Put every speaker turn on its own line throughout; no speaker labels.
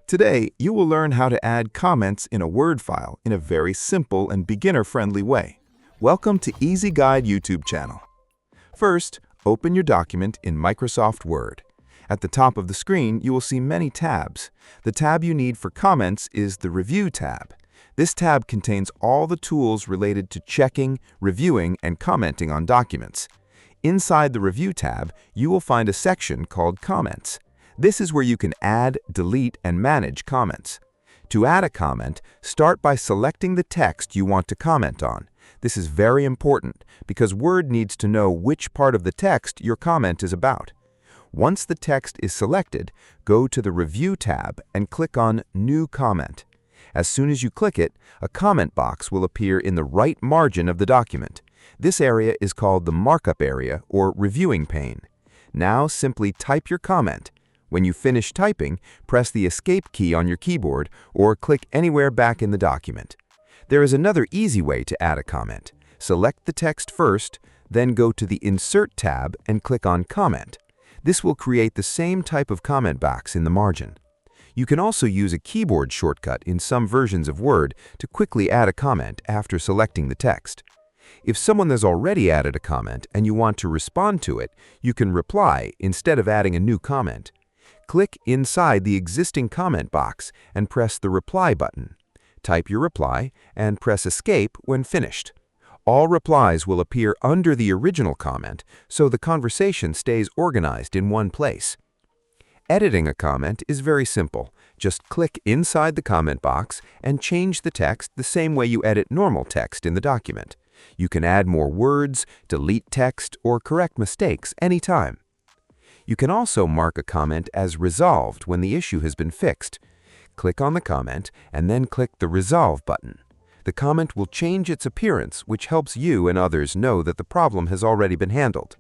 Today, you will learn how to add comments in a Word file in a very simple and beginner-friendly way. Welcome to Easy Guide YouTube channel. First, open your document in Microsoft Word. At the top of the screen, you will see many tabs. The tab you need for comments is the Review tab. This tab contains all the tools related to checking, reviewing, and commenting on documents. Inside the Review tab, you will find a section called Comments. This is where you can add, delete, and manage comments. To add a comment, start by selecting the text you want to comment on. This is very important because Word needs to know which part of the text your comment is about. Once the text is selected, go to the Review tab and click on New Comment. As soon as you click it, a comment box will appear in the right margin of the document. This area is called the markup area or reviewing pane. Now simply type your comment. When you finish typing, press the Escape key on your keyboard or click anywhere back in the document. There is another easy way to add a comment. Select the text first, then go to the Insert tab and click on Comment. This will create the same type of comment box in the margin. You can also use a keyboard shortcut in some versions of Word to quickly add a comment after selecting the text. If someone has already added a comment and you want to respond to it, you can reply instead of adding a new comment. Click inside the existing comment box and press the Reply button. Type your reply and press Escape when finished. All replies will appear under the original comment, so the conversation stays organized in one place. Editing a comment is very simple. Just click inside the comment box and change the text the same way you edit normal text in the document. You can add more words, delete text, or correct mistakes anytime. You can also mark a comment as resolved when the issue has been fixed. Click on the comment and then click the Resolve button. The comment will change its appearance, which helps you and others know that the problem has already been handled.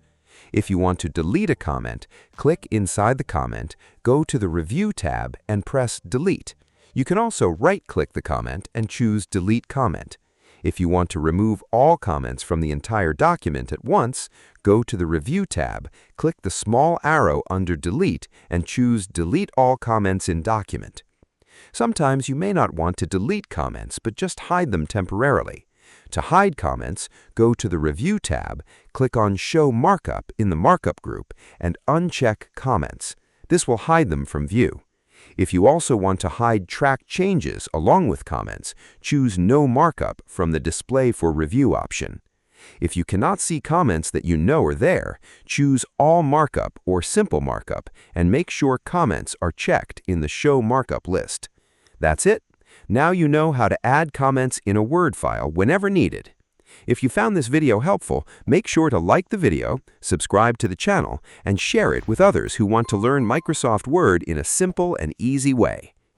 If you want to delete a comment, click inside the comment, go to the Review tab and press Delete. You can also right-click the comment and choose Delete Comment. If you want to remove all comments from the entire document at once, go to the Review tab, click the small arrow under Delete, and choose Delete All Comments in Document. Sometimes you may not want to delete comments, but just hide them temporarily. To hide comments, go to the Review tab, click on Show Markup in the Markup group, and uncheck Comments. This will hide them from view. If you also want to hide track changes along with comments, choose No Markup from the Display for Review option. If you cannot see comments that you know are there, choose All Markup or Simple Markup and make sure comments are checked in the Show Markup list. That's it. Now you know how to add comments in a Word file whenever needed. If you found this video helpful, make sure to like the video, subscribe to the channel, and share it with others who want to learn Microsoft Word in a simple and easy way.